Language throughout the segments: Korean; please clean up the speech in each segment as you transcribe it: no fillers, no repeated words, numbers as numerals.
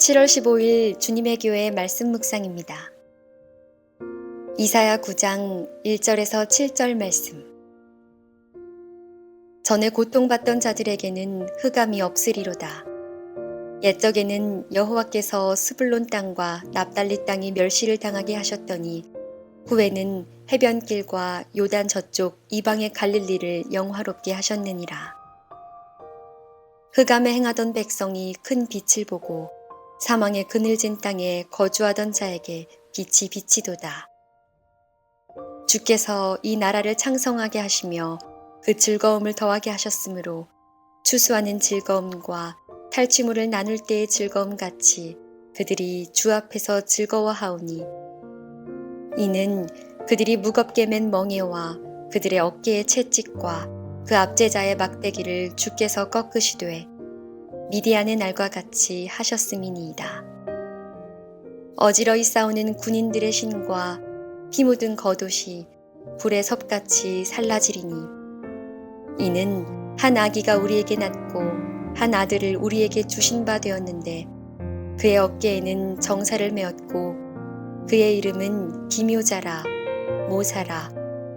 7월 15일 주님의 교회 말씀 묵상입니다. 이사야 9장 1절에서 7절 말씀. 전에 고통받던 자들에게는 흑암이 없으리로다. 옛적에는 여호와께서 스불론 땅과 납달리 땅이 멸시를 당하게 하셨더니 후에는 해변길과 요단 저쪽 이방의 갈릴리를 영화롭게 하셨느니라. 흑암에 행하던 백성이 큰 빛을 보고 사망의 그늘진 땅에 거주하던 자에게 빛이 비치도다. 주께서 이 나라를 창성하게 하시며 그 즐거움을 더하게 하셨으므로 추수하는 즐거움과 탈취물을 나눌 때의 즐거움 같이 그들이 주 앞에서 즐거워하오니 이는 그들이 무겁게 맨 멍에와 그들의 어깨의 채찍과 그 압제자의 막대기를 주께서 꺾으시되 미디안의 날과 같이 하셨음이니이다. 어지러이 싸우는 군인들의 신과 피 묻은 겉옷이 불의 섭같이 살라지리니 이는 한 아기가 우리에게 낳고 한 아들을 우리에게 주신 바 되었는데 그의 어깨에는 정사를 메었고 그의 이름은 기묘자라 모사라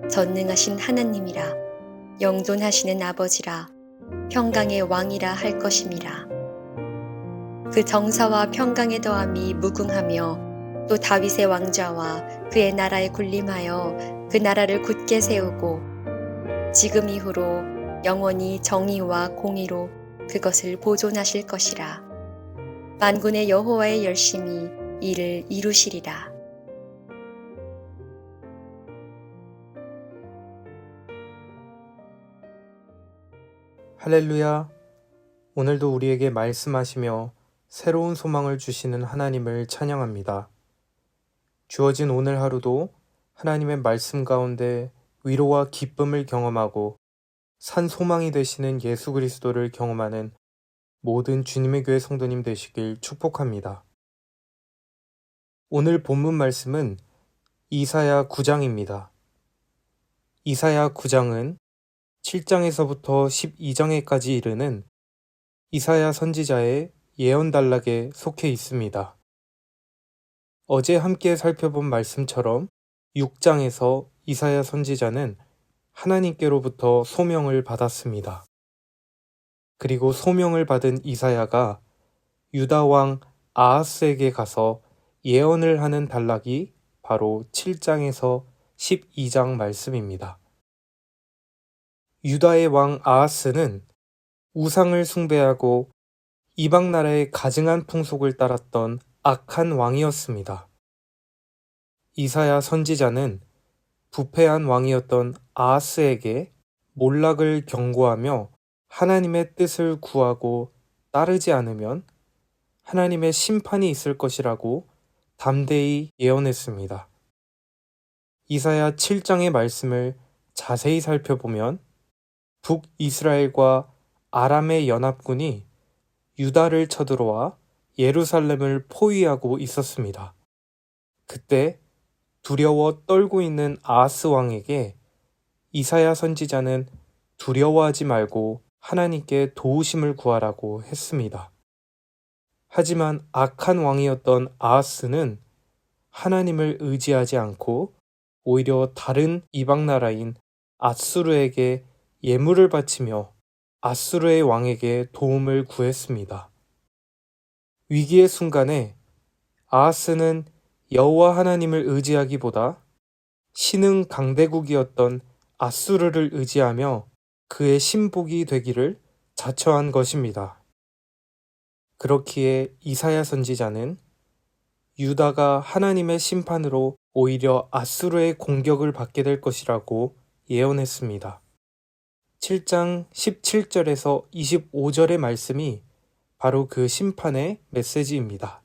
전능하신 하나님이라 영존하시는 아버지라 평강의 왕이라 할 것임이라. 그 정사와 평강의 더함이 무궁하며 또 다윗의 왕좌와 그의 나라에 군림하여 그 나라를 굳게 세우고 지금 이후로 영원히 정의와 공의로 그것을 보존하실 것이라. 만군의 여호와의 열심히 이를 이루시리라. 할렐루야. 오늘도 우리에게 말씀하시며 새로운 소망을 주시는 하나님을 찬양합니다. 주어진 오늘 하루도 하나님의 말씀 가운데 위로와 기쁨을 경험하고 산 소망이 되시는 예수 그리스도를 경험하는 모든 주님의 교회 성도님 되시길 축복합니다. 오늘 본문 말씀은 이사야 9장입니다. 이사야 9장은 7장에서부터 12장에까지 이르는 이사야 선지자의 예언 단락에 속해 있습니다. 어제 함께 살펴본 말씀처럼 6장에서 이사야 선지자는 하나님께로부터 소명을 받았습니다. 그리고 소명을 받은 이사야가 유다 왕 아하스에게 가서 예언을 하는 단락이 바로 7장에서 12장 말씀입니다. 유다의 왕 아하스는 우상을 숭배하고 이방 나라의 가증한 풍속을 따랐던 악한 왕이었습니다. 이사야 선지자는 부패한 왕이었던 아하스에게 몰락을 경고하며 하나님의 뜻을 구하고 따르지 않으면 하나님의 심판이 있을 것이라고 담대히 예언했습니다. 이사야 7장의 말씀을 자세히 살펴보면 북이스라엘과 아람의 연합군이 유다를 쳐들어와 예루살렘을 포위하고 있었습니다. 그때 두려워 떨고 있는 아하스 왕에게 이사야 선지자는 두려워하지 말고 하나님께 도우심을 구하라고 했습니다. 하지만 악한 왕이었던 아하스는 하나님을 의지하지 않고 오히려 다른 이방 나라인 앗수르에게 예물을 바치며 앗수르의 왕에게 도움을 구했습니다. 위기의 순간에 아하스는 여호와 하나님을 의지하기보다 신흥 강대국이었던 앗수르를 의지하며 그의 신복이 되기를 자처한 것입니다. 그렇기에 이사야 선지자는 유다가 하나님의 심판으로 오히려 앗수르의 공격을 받게 될 것이라고 예언했습니다. 7장 17절에서 25절의 말씀이 바로 그 심판의 메시지입니다.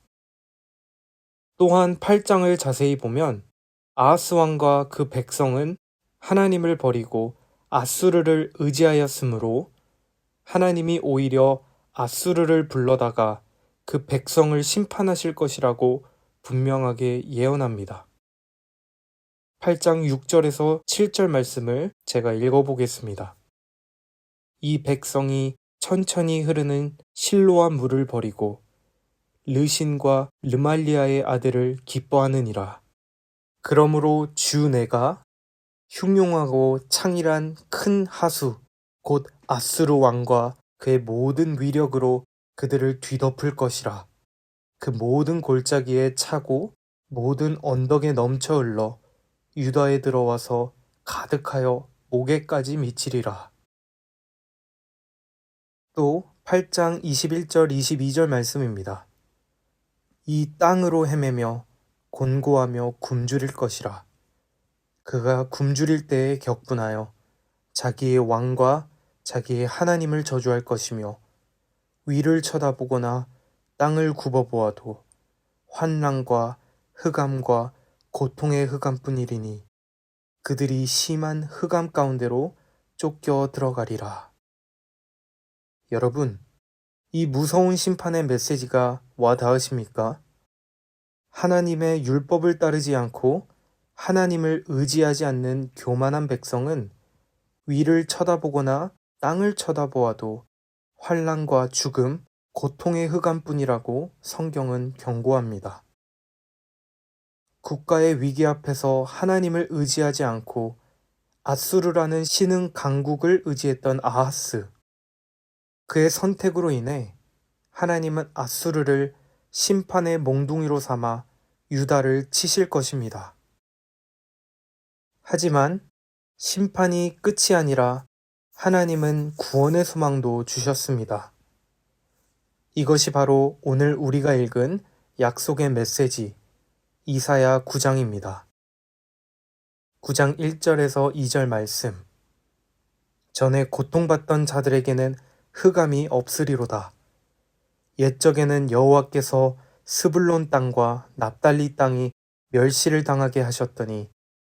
또한 8장을 자세히 보면 아하스 왕과 그 백성은 하나님을 버리고 앗수르를 의지하였으므로 하나님이 오히려 앗수르를 불러다가 그 백성을 심판하실 것이라고 분명하게 예언합니다. 8장 6절에서 7절 말씀을 제가 읽어보겠습니다. 이 백성이 천천히 흐르는 실로암 물을 버리고 르신과 르말리아의 아들을 기뻐하느니라. 그러므로 주 내가 흉용하고 창일한 큰 하수 곧 아수르 왕과 그의 모든 위력으로 그들을 뒤덮을 것이라. 그 모든 골짜기에 차고 모든 언덕에 넘쳐 흘러 유다에 들어와서 가득하여 목에까지 미치리라. 또 8장 21절 22절 말씀입니다. 이 땅으로 헤매며 곤고하며 굶주릴 것이라. 그가 굶주릴 때에 격분하여 자기의 왕과 자기의 하나님을 저주할 것이며 위를 쳐다보거나 땅을 굽어보아도 환난과 흑암과 고통의 흑암뿐이리니 그들이 심한 흑암 가운데로 쫓겨 들어가리라. 여러분, 이 무서운 심판의 메시지가 와 닿으십니까? 하나님의 율법을 따르지 않고 하나님을 의지하지 않는 교만한 백성은 위를 쳐다보거나 땅을 쳐다보아도 환난과 죽음, 고통의 흑암뿐이라고 성경은 경고합니다. 국가의 위기 앞에서 하나님을 의지하지 않고 아수르라는 신흥 강국을 의지했던 아하스. 그의 선택으로 인해 하나님은 아수르를 심판의 몽둥이로 삼아 유다를 치실 것입니다. 하지만 심판이 끝이 아니라 하나님은 구원의 소망도 주셨습니다. 이것이 바로 오늘 우리가 읽은 약속의 메시지 이사야 9장입니다. 9장 1절에서 2절 말씀. 전에 고통받던 자들에게는 흑암이 없으리로다. 옛적에는 여호와께서 스불론 땅과 납달리 땅이 멸시를 당하게 하셨더니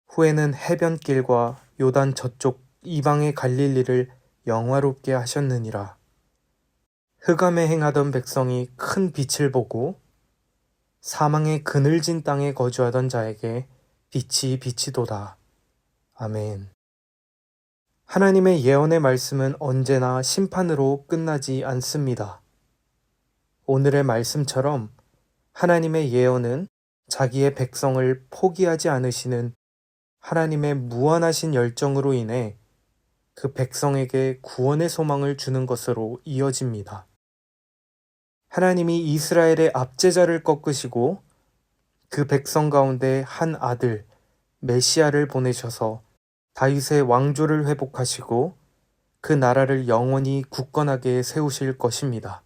후에는 해변길과 요단 저쪽 이방의 갈릴리를 영화롭게 하셨느니라. 흑암에 행하던 백성이 큰 빛을 보고 사망의 그늘진 땅에 거주하던 자에게 빛이 비치도다. 아멘. 하나님의 예언의 말씀은 언제나 심판으로 끝나지 않습니다. 오늘의 말씀처럼 하나님의 예언은 자기의 백성을 포기하지 않으시는 하나님의 무한하신 열정으로 인해 그 백성에게 구원의 소망을 주는 것으로 이어집니다. 하나님이 이스라엘의 압제자를 꺾으시고 그 백성 가운데 한 아들 메시아를 보내셔서 다윗의 왕조를 회복하시고 그 나라를 영원히 굳건하게 세우실 것입니다.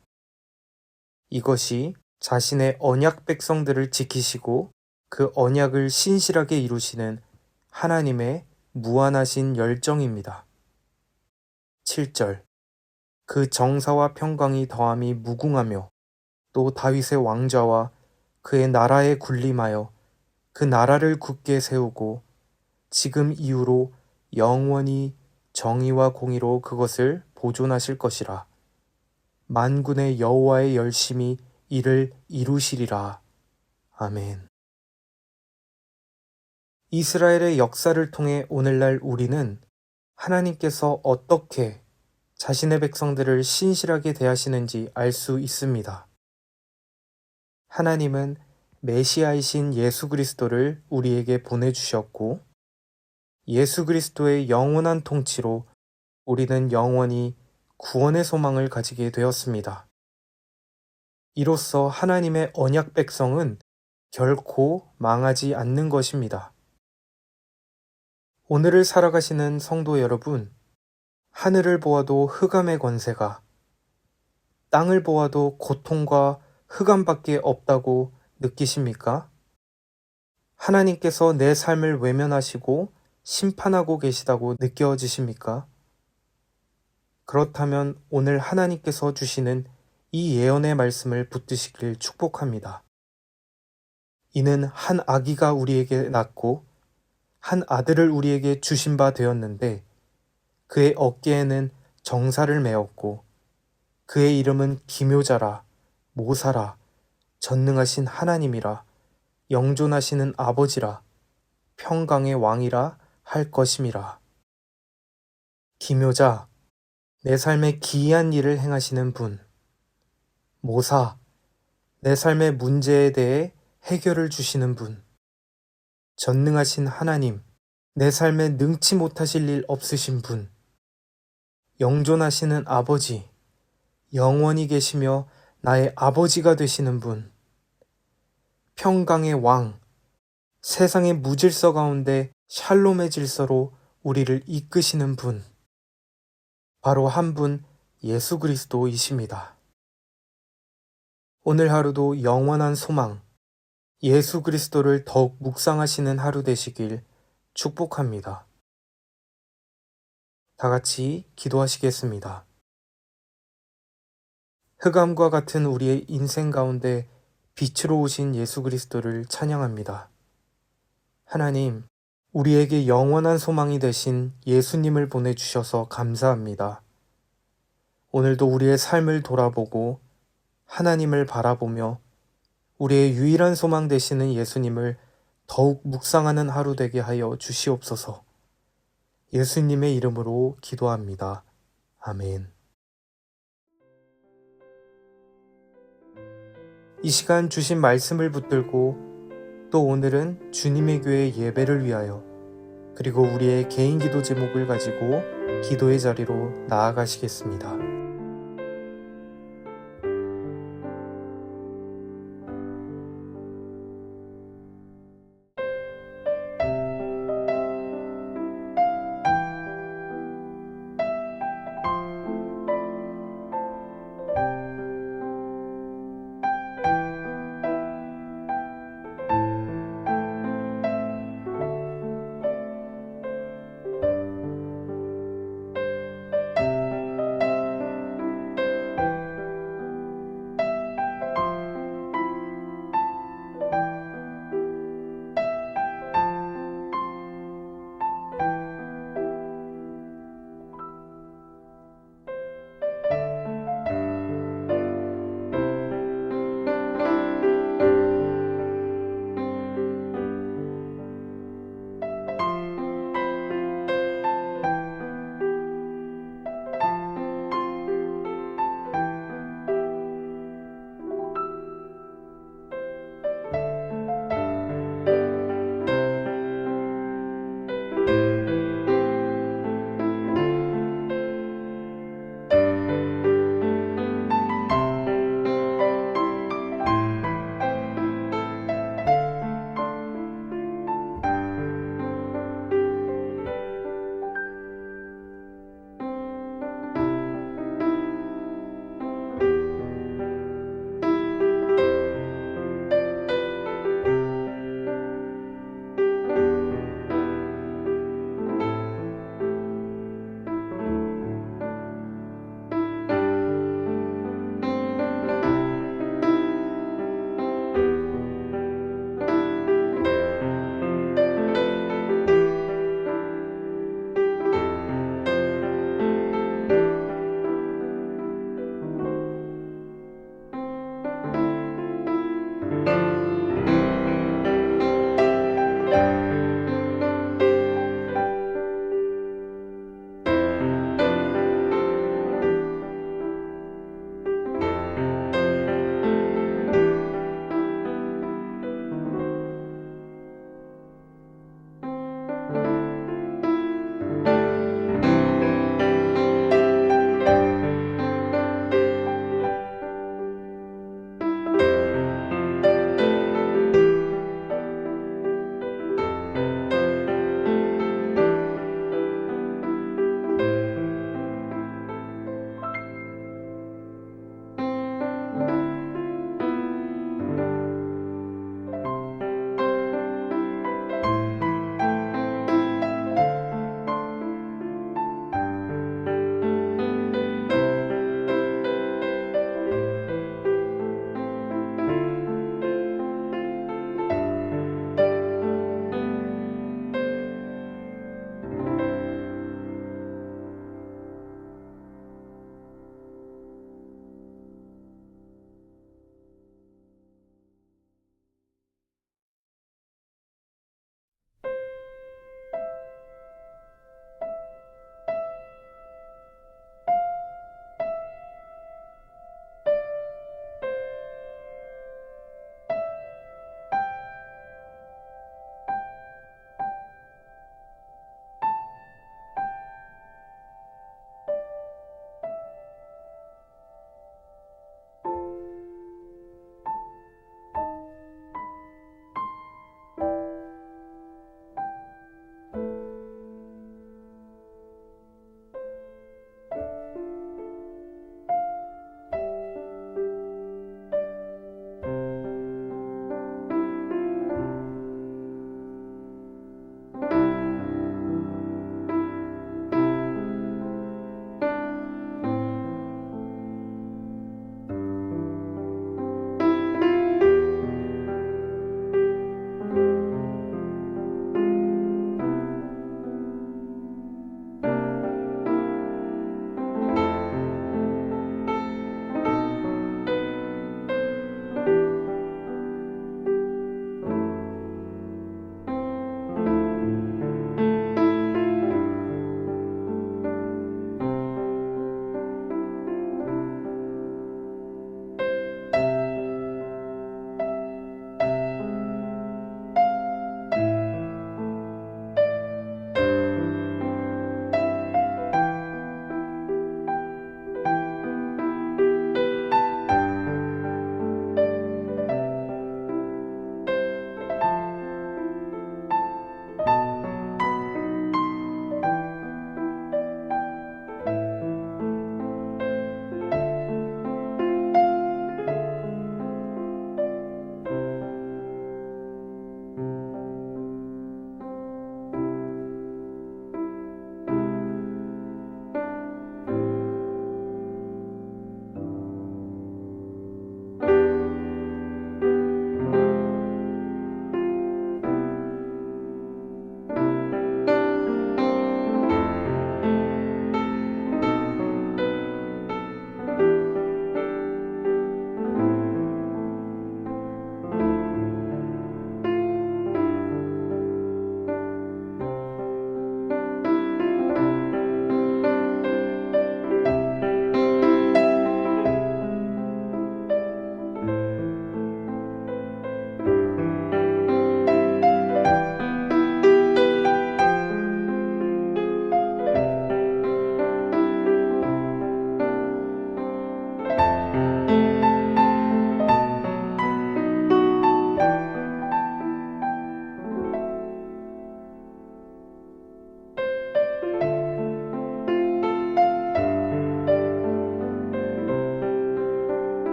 이것이 자신의 언약 백성들을 지키시고 그 언약을 신실하게 이루시는 하나님의 무한하신 열정입니다. 7절. 그 정사와 평강이 더함이 무궁하며 또 다윗의 왕좌와 그의 나라에 군림하여 그 나라를 굳게 세우고 지금 이후로 영원히 정의와 공의로 그것을 보존하실 것이라. 만군의 여호와의 열심히 이를 이루시리라. 아멘. 이스라엘의 역사를 통해 오늘날 우리는 하나님께서 어떻게 자신의 백성들을 신실하게 대하시는지 알 수 있습니다. 하나님은 메시아이신 예수 그리스도를 우리에게 보내주셨고 예수 그리스도의 영원한 통치로 우리는 영원히 구원의 소망을 가지게 되었습니다. 이로써 하나님의 언약 백성은 결코 망하지 않는 것입니다. 오늘을 살아가시는 성도 여러분, 하늘을 보아도 흑암의 권세가, 땅을 보아도 고통과 흑암밖에 없다고 느끼십니까? 하나님께서 내 삶을 외면하시고 심판하고 계시다고 느껴지십니까? 그렇다면 오늘 하나님께서 주시는 이 예언의 말씀을 붙드시길 축복합니다. 이는 한 아기가 우리에게 낳고 한 아들을 우리에게 주신 바 되었는데 그의 어깨에는 정사를 메었고 그의 이름은 기묘자라 모사라 전능하신 하나님이라 영존하시는 아버지라 평강의 왕이라 할 것임이라. 기묘자, 내 삶에 기이한 일을 행하시는 분. 모사, 내 삶의 문제에 대해 해결을 주시는 분, 전능하신 하나님, 내 삶에 능치 못하실 일 없으신 분, 영존하시는 아버지, 영원히 계시며 나의 아버지가 되시는 분, 평강의 왕, 세상의 무질서 가운데 샬롬의 질서로 우리를 이끄시는 분, 바로 한 분 예수 그리스도이십니다. 오늘 하루도 영원한 소망, 예수 그리스도를 더욱 묵상하시는 하루 되시길 축복합니다. 다 같이 기도하시겠습니다. 흑암과 같은 우리의 인생 가운데 빛으로 오신 예수 그리스도를 찬양합니다. 하나님, 우리에게 영원한 소망이 되신 예수님을 보내주셔서 감사합니다. 오늘도 우리의 삶을 돌아보고 하나님을 바라보며 우리의 유일한 소망 되시는 예수님을 더욱 묵상하는 하루 되게 하여 주시옵소서. 예수님의 이름으로 기도합니다. 아멘. 이 시간 주신 말씀을 붙들고 또 오늘은 주님의 교회 예배를 위하여 그리고 우리의 개인 기도 제목을 가지고 기도의 자리로 나아가시겠습니다.